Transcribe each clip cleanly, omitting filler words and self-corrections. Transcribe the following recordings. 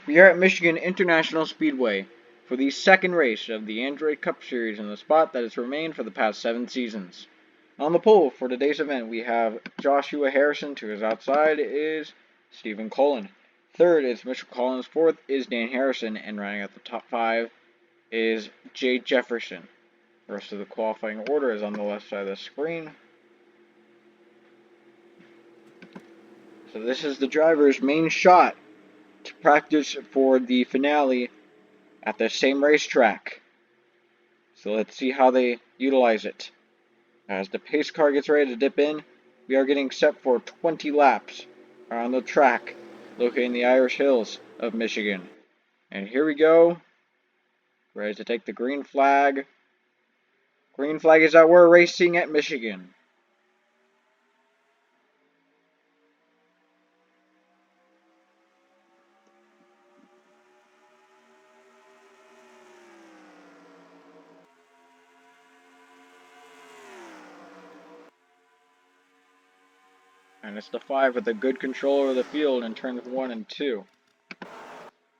We are at Michigan International Speedway for the second race of the Android Cup Series in the spot that has remained for the past 7 seasons. On the pole for today's event, we have Joshua Harrison. To his outside is Stephen Cullen. Third is Mitchell Collins. Fourth is Dan Harrison. And running at the top 5 is Jay Jefferson. The rest of the qualifying order is on the left side of the screen. So this is the driver's main shot to practice for the finale at the same racetrack. So let's see how they utilize it. As the pace car gets ready to dip in, we are getting set for 20 laps around the track located in the Irish Hills of Michigan. And here we go. Ready to take the green flag. Green flag is that we're racing at Michigan. And it's the 5 with a good control over the field in turns 1 and 2.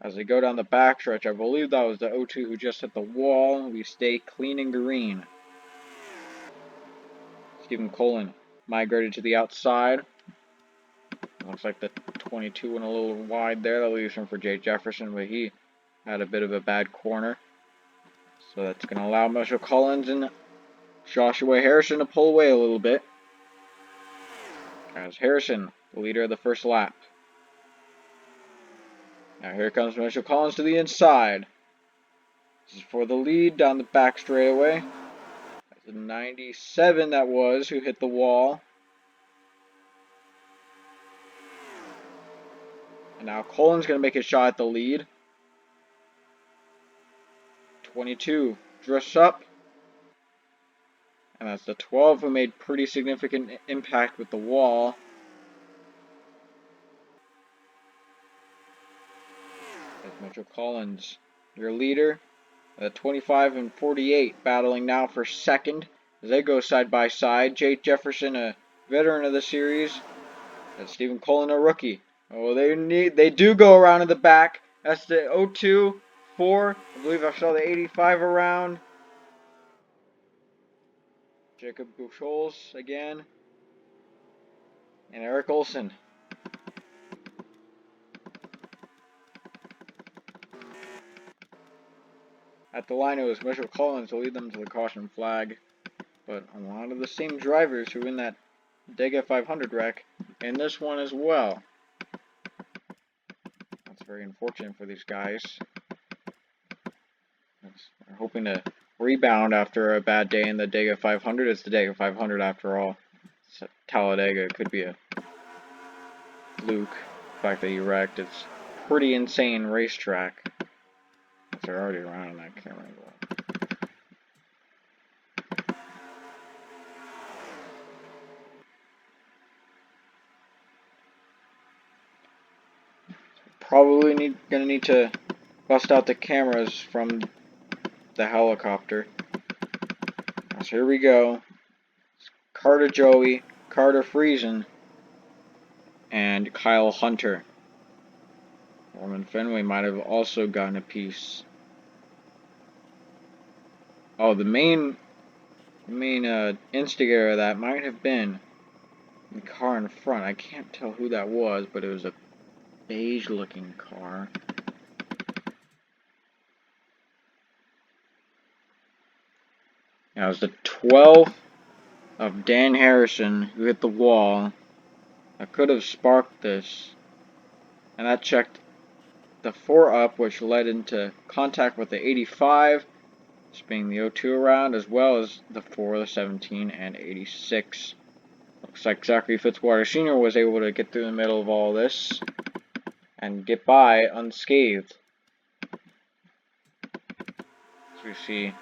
As they go down the backstretch, I believe that was the 02 who just hit the wall. We stay clean and green. Stephen Cullen migrated to the outside. Looks like the 22 went a little wide there. That leaves him for Jay Jefferson, but he had a bit of a bad corner. So that's going to allow Mitchell Collins and Joshua Harrison to pull away a little bit. As Harrison, the leader of the first lap. Now here comes Mitchell Collins to the inside. This is for the lead down the back straightaway. That's a 97 that was who hit the wall. And now Collins going to make a shot at the lead. 22 drifts up. And that's the 12 who made pretty significant impact with the wall. That's Mitchell Collins, your leader. The 25 and 48 battling now for second as they go side by side. Jay Jefferson, a veteran of the series. That's Stephen Cullen, a rookie. Oh, they do go around in the back. That's the 02, 4. I believe I saw the 85 around. Jacob Buchholz again. And Eric Olson. At the line, it was Mitchell Collins to lead them to the caution flag. But a lot of the same drivers who win that Dega 500 wreck in this one as well. That's very unfortunate for these guys. They're hoping to rebound after a bad day in the Dega 500. It's the Dega 500 after all. It's Talladega. It could be a fluke. The fact that he wrecked. It's a pretty insane racetrack. They're already around in that camera angle. Probably gonna need to bust out the cameras from the helicopter. So here we go. Carter Joey, Carter Friesen, and Kyle Hunter. Norman Fenway might have also gotten a piece. Oh, the main instigator of that might have been the car in front. I can't tell who that was, but it was a beige-looking car. That was the 12 of Dan Harrison who hit the wall. That could have sparked this. And that checked the 4 up, which led into contact with the 85, this being the 02 around, as well as the 4, the 17, and 86. Looks like Zachary Fitzwater Sr. was able to get through the middle of all this and get by unscathed. As we see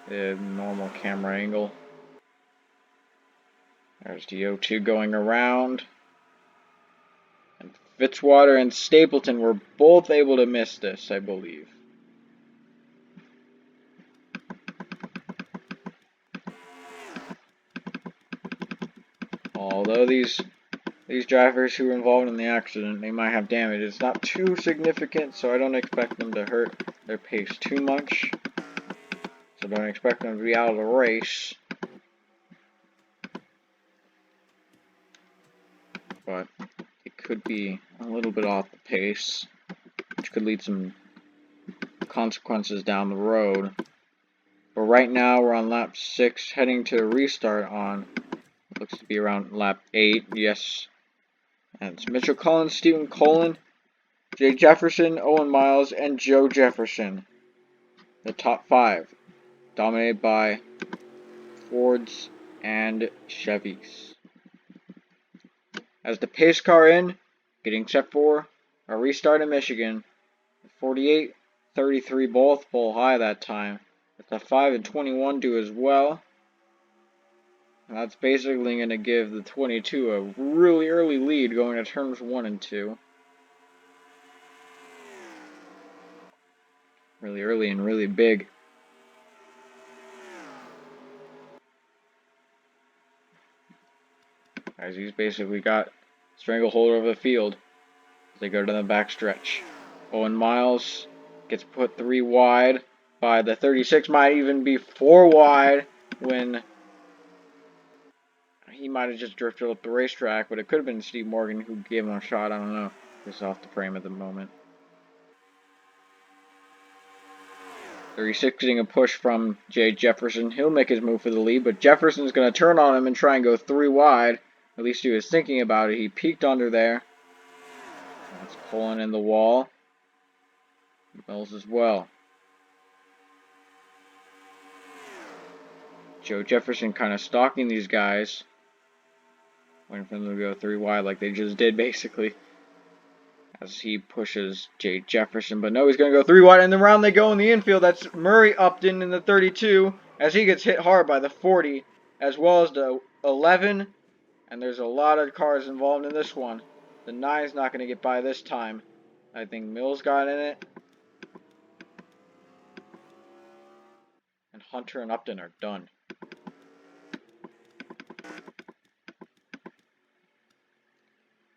the normal camera angle. There's the 02 going around. And Fitzwater and Stapleton were both able to miss this, I believe. Although these these drivers who were involved in the accident, they might have damage. It's not too significant, so I don't expect them to hurt their pace too much. So don't expect them to be out of the race. But it could be a little bit off the pace, which could lead some consequences down the road. But right now we're on lap 6, heading to restart on, looks to be around lap 8, yes. And it's Mitchell Collins, Stephen Colin, Jay Jefferson, Owen Miles, and Joe Jefferson. The top 5, dominated by Fords and Chevys. As the pace car in, getting set for a restart in Michigan. 48-33 both pull high that time. The 5 and 21 do as well. And that's basically going to give the 22 a really early lead going to turns 1 and 2. Really early and really big. As he's basically got stranglehold over the field as they go to the backstretch. Owen Miles gets put 3 wide by the 36, might even be 4 wide when he might have just drifted up the racetrack, but it could have been Steve Morgan who gave him a shot. I don't know. Just off the frame at the moment. 36 getting a push from Jay Jefferson. He'll make his move for the lead, but Jefferson's going to turn on him and try and go 3 wide. At least he was thinking about it. He peeked under there. That's pulling in the wall. Mills as well. Joe Jefferson kind of stalking these guys. Waiting for them to go 3 wide like they just did, basically. As he pushes Jay Jefferson. But no, he's going to go 3 wide. And then round they go in the infield. That's Murray Upton in the 32. As he gets hit hard by the 40. As well as the 11. And there's a lot of cars involved in this one. The 9's not going to get by this time. I think Mills got in it. And Hunter and Upton are done.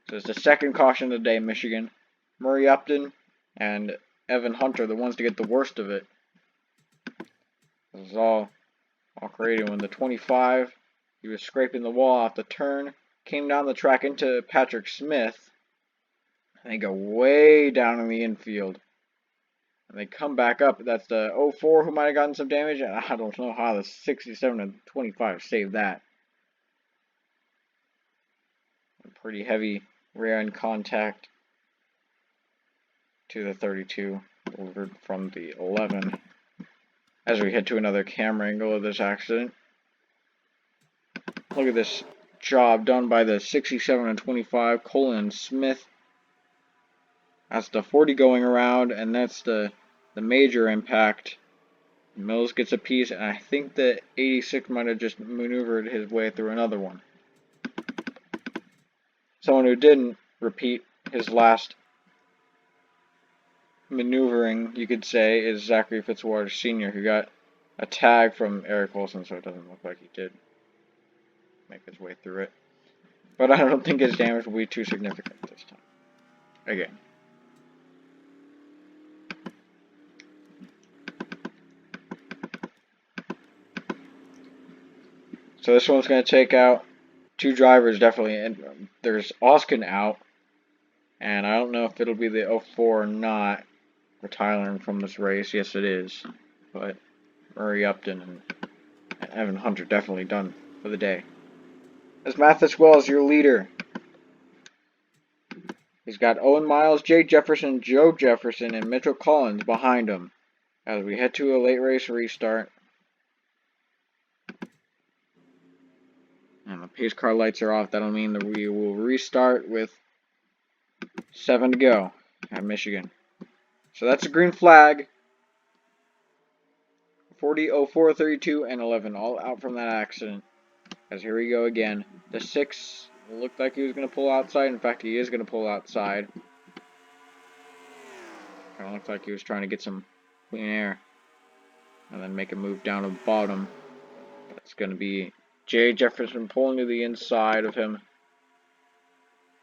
So it's the second caution of the day, Michigan. Murray Upton and Evan Hunter, the ones to get the worst of it. This is all created when the 25, he was scraping the wall off the turn, came down the track into Patrick Smith, and they go way down in the infield. And they come back up. That's the 04 who might have gotten some damage, and I don't know how the 67 and 25 saved that. Pretty heavy rear end contact to the 32 over from the 11. As we head to another camera angle of this accident. Look at this job done by the 67 and 25, Colin Smith. That's the 40 going around, and that's the major impact. Mills gets a piece, and I think the 86 might have just maneuvered his way through another one. Someone who didn't repeat his last maneuvering, you could say, is Zachary Fitzwater Sr., who got a tag from Eric Wilson, so it doesn't look like he did make his way through it. But I don't think his damage will be too significant this time. Again. So this one's going to take out 2 drivers, definitely. And there's Oskin out. And I don't know if it'll be the 04 or not. Retiring from this race. Yes, it is. But Murray Upton and Evan Hunter definitely done for the day. As Mathis Wells, your leader. He's got Owen Miles, Jay Jefferson, Joe Jefferson, and Mitchell Collins behind him. As we head to a late race restart. And the pace car lights are off. That'll mean that we will restart with 7 to go at Michigan. So that's a green flag. 40, 04, 32, and 11 all out from that accident. As here we go again. The 6 looked like he was going to pull outside. In fact, he is going to pull outside. Kind of looked like he was trying to get some clean air. And then make a move down to the bottom. That's going to be Jay Jefferson pulling to the inside of him.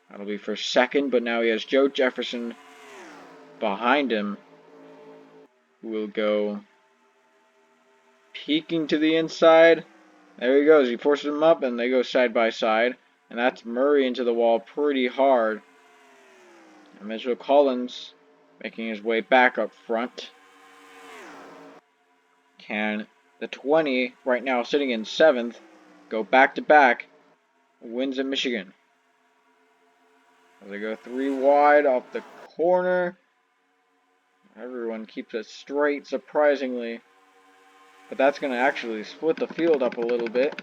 That'll be for second, but now he has Joe Jefferson behind him, who will go peeking to the inside. There he goes. He forces him up, and they go side by side. And that's Murray into the wall pretty hard. And Mitchell Collins making his way back up front. Can the 20, right now sitting in 7th, go back to back, wins at Michigan? As they go 3 wide off the corner. Everyone keeps it straight, surprisingly. But that's going to actually split the field up a little bit.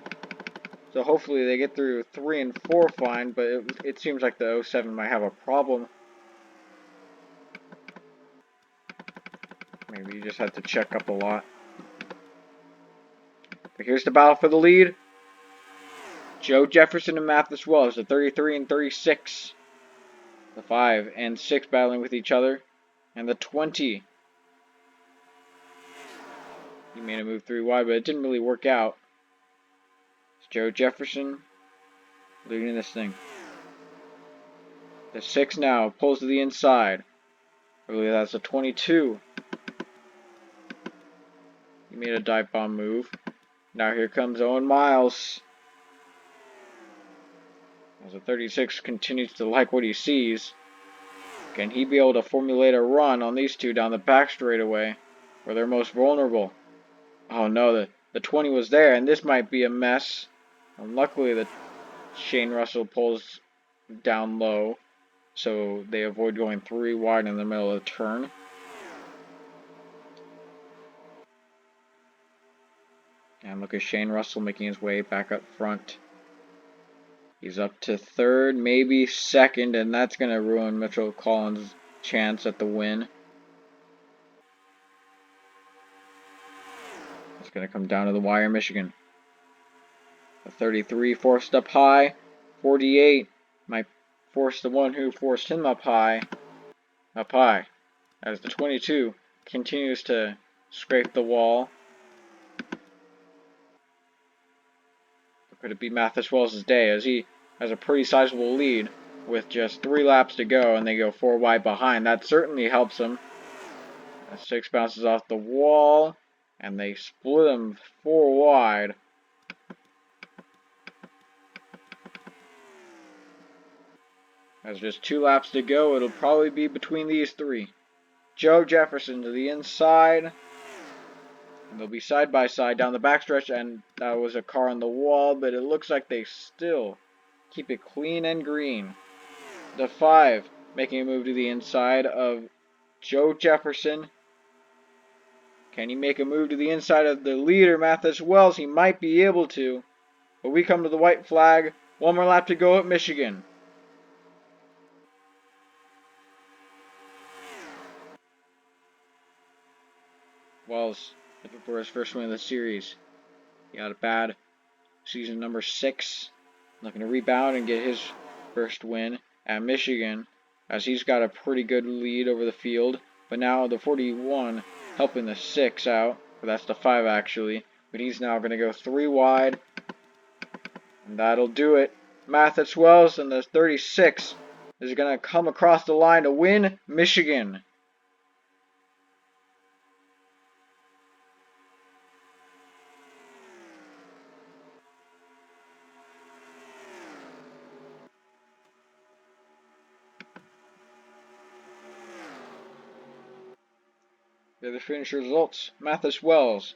So hopefully they get through 3 and 4 fine, but it seems like the 07 might have a problem. Maybe you just have to check up a lot. But here's the battle for the lead. Joe Jefferson and Mathis Wells, the 33 and 36. The 5 and 6 battling with each other. And the 20. He made a move 3 wide, but it didn't really work out. It's Joe Jefferson leading this thing. The 6 now pulls to the inside. I believe that's a 22. He made a dive bomb move. Now here comes Owen Miles. As the 36 continues to like what he sees. Can he be able to formulate a run on these two down the back straightaway, where they're most vulnerable? Oh no, the 20 was there, and this might be a mess. And luckily, the Shane Russell pulls down low, so they avoid going 3 wide in the middle of the turn. And look at Shane Russell making his way back up front. He's up to 3rd, maybe 2nd, and that's going to ruin Mitchell Collins' chance at the win. It's going to come down to the wire, Michigan. The 33 forced up high. 48 might force the one who forced him up high. Up high. As the 22 continues to scrape the wall. Could it be Mathis Wells' day, as he has a pretty sizable lead with just 3 laps to go, and they go 4 wide behind. That certainly helps him. As 6 bounces off the wall, and they split him 4 wide. As just 2 laps to go, it'll probably be between these 3. Joe Jefferson to the inside. And they'll be side by side down the backstretch, and that was a car on the wall, but it looks like they still keep it clean and green. The 5 making a move to the inside of Joe Jefferson. Can he make a move to the inside of the leader, Mathis Wells? He might be able to. But we come to the white flag. 1 more lap to go at Michigan. Wells looking for his first win of the series. He had a bad season number 6. Looking to rebound and get his first win at Michigan, as he's got a pretty good lead over the field. But now the 41 helping the 6 out. Or that's the 5 actually. But he's now going to go 3 wide. And that'll do it. Mathis Wells and the 36 is going to come across the line to win Michigan. They're the finish results. Mathis Wells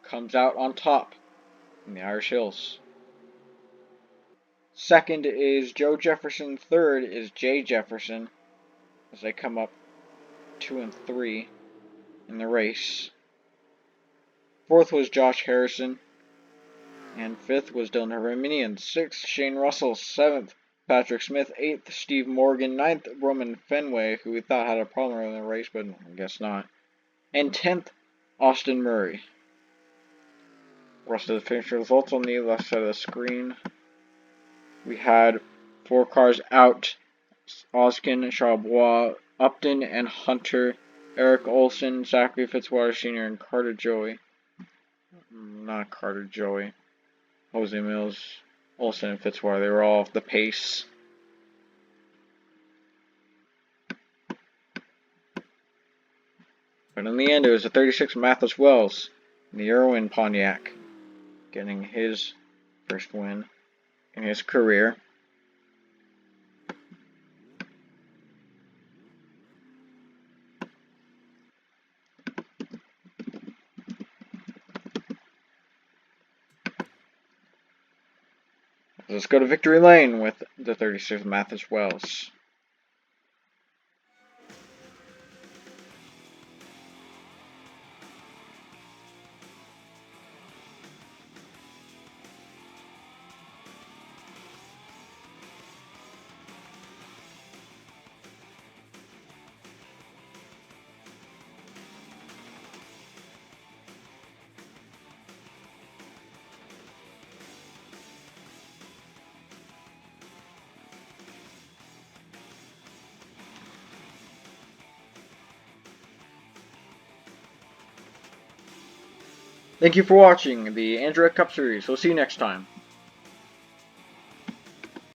comes out on top in the Irish Hills. Second is Joe Jefferson. Third is Jay Jefferson, as they come up 2 and 3 in the race. Fourth was Josh Harrison. And 5th was Dylan Herminian. 6th, Shane Russell. 7th, Patrick Smith. 8th, Steve Morgan. 9th, Roman Fenway, who we thought had a problem in the race, but I guess not. And 10th, Austin Murray. Rest of the finish results on the left side of the screen. We had 4 cars out. Oskin, Charbois, Upton, and Hunter. Eric Olson, Zachary Fitzwater Sr., and Carter Joey. Not Carter Joey. Jose Mills, Olson, and Fitzwater. They were all off the pace. But in the end, it was the 36 Mathis Wells, the Irwin Pontiac, getting his first win in his career. Let's go to victory lane with the 36 Mathis Wells. Thank you for watching the Android Cup Series. We'll see you next time.